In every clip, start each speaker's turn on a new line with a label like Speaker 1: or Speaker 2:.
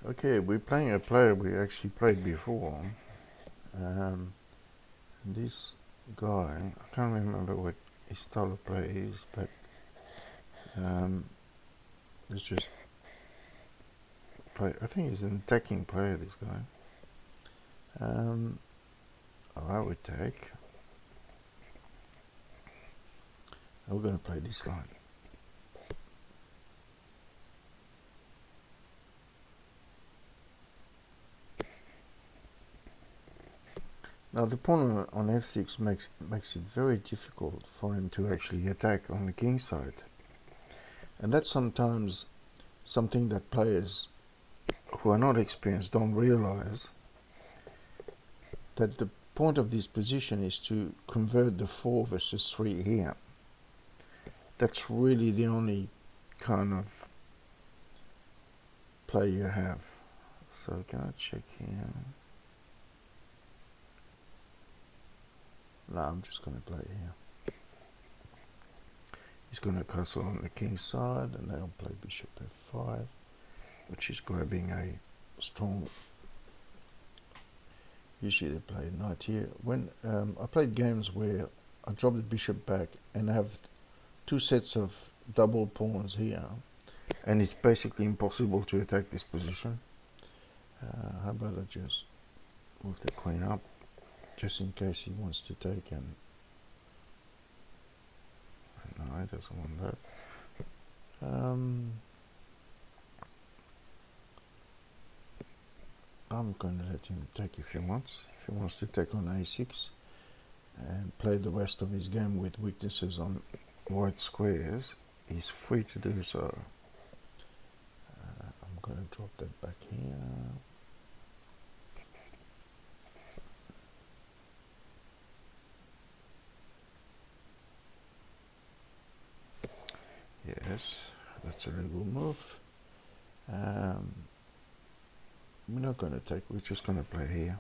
Speaker 1: Okay, we're playing a player we actually played before. This guy, I can't remember what his style of play is, but let's just play. I think he's an attacking player, this guy. I would take. We're going to play this line. Now the pawn on f6 makes it very difficult for him to actually attack on the king side, and that's sometimes something that players who are not experienced don't realize, that the point of this position is to convert the 4 versus 3 here. That's really the only kind of play you have. So can I check here? No, I'm just going to play here. He's going to castle on the king side, and they'll play bishop f5, which is grabbing a strong. Usually they play knight here. When I played games where I drop the bishop back and have 2 sets of double pawns here, and it's basically impossible to attack this position. How about I just move the queen up, just in case he wants to take, and no, he doesn't want that. I'm going to let him take if he wants. If he wants to take on a6 and play the rest of his game with weaknesses on white squares, he's free to do so. I'm going to drop that back here. Yes, that's a legal move. We're not going to take, we're just going to play here.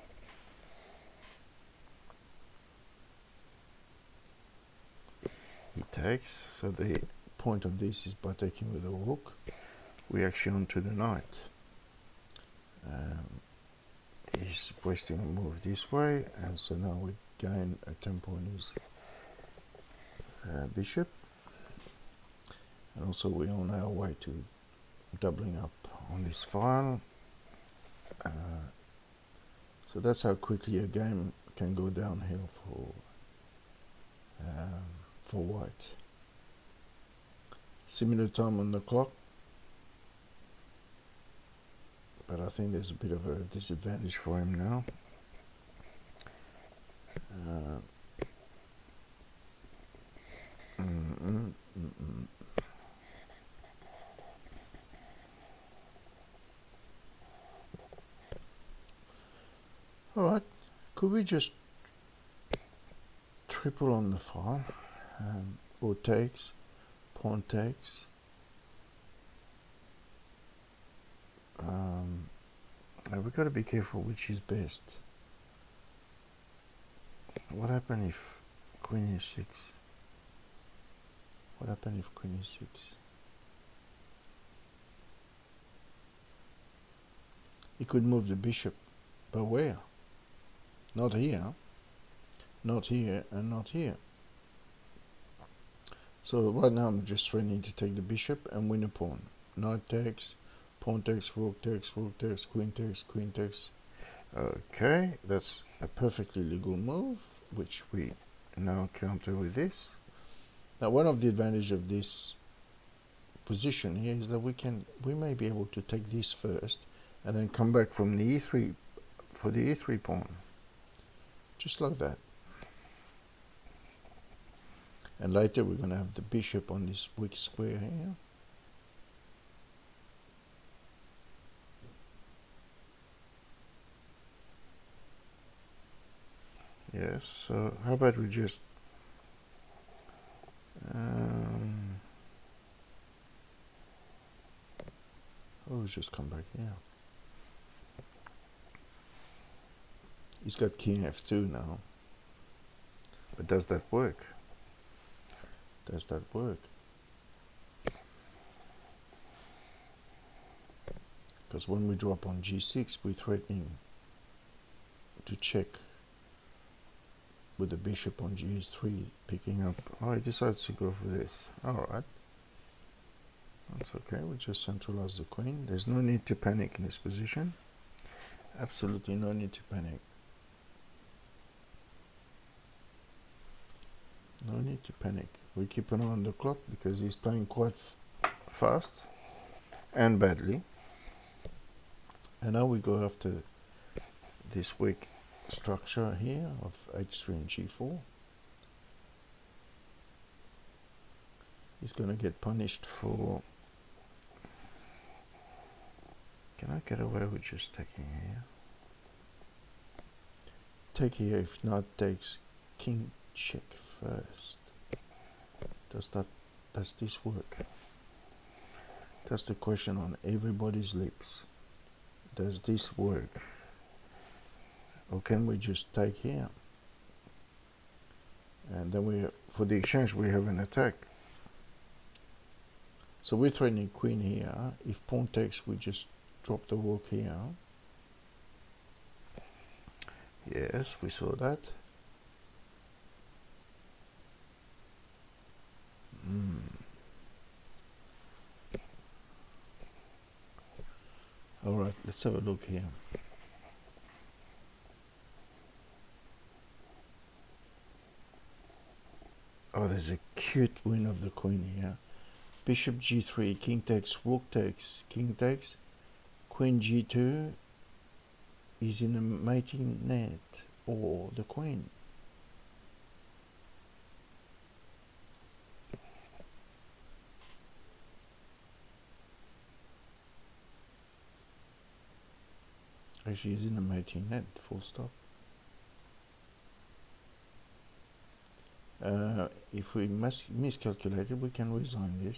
Speaker 1: He takes, so the point of this is by taking with a rook, we actually onto the knight. He's wasting a move this way, and so now we gain a tempo on his bishop. And also we're on our way to doubling up on this file. So that's how quickly a game can go downhill for white. Similar time on the clock, but I think there's a bit of a disadvantage for him now. Alright, could we just triple on the file? Or takes, pawn takes. We've got to be careful which is best. What happens if queen e6? What happens if queen e6? He could move the bishop, but where? Not here, not here, and not here. So right now I'm just threatening to take the bishop and win a pawn. Knight takes, pawn takes, rook takes, rook takes, queen takes, queen takes. Okay, that's a perfectly legal move, which we now counter with this. Now one of the advantages of this position here is that we may be able to take this first and then come back from the e3 for the e3 pawn, just like that. And later we're going to have the bishop on this weak square here. Yes, so how about we just let's just come back here. He's got king f2 now. But does that work? Does that work? because when we drop on g6 we're threatening to check with the bishop on g3 picking up. Oh, he decides to go for this. Alright, that's okay, we just centralize the queen. There's no need to panic in this position, absolutely no need to panic. No need to panic. We keep an eye on the clock because he's playing quite fast and badly. And now we go after this weak structure here of h3 and g4. He's going to get punished for... Can I get away with just taking here? Take here, if not takes king check first. Does this work? That's the question on everybody's lips. Does this work? Or can we just take here? And then for the exchange we have an attack. So we're threatening queen here. If pawn takes, we just drop the rook here. Yes, we saw that. Alright, let's have a look here. Oh, there's a cute win of the queen here. Bishop g3, king takes, rook takes, king takes, queen g2 is in a mating net, or the queen. Actually, is in a mating net, full stop. If we miscalculated, we can resign this.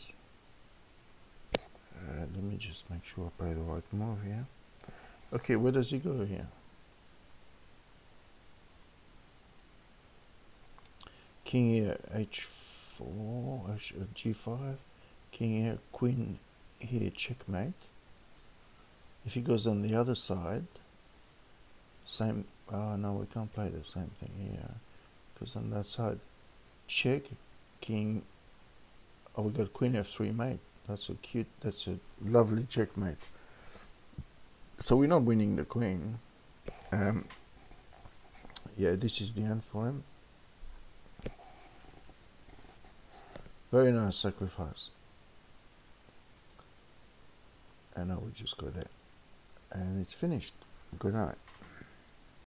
Speaker 1: Let me just make sure I play the right move here. Okay, where does he go here? King here, h4, g5, king here, queen here, checkmate. If he goes on the other side, same, no, we can't play the same thing here, because on that side, check, king, oh, we got queen f3 mate. That's a cute, that's a lovely checkmate. So we're not winning the queen. Yeah, this is the end for him. Very nice sacrifice. And now we just go there. And it's finished. Good night.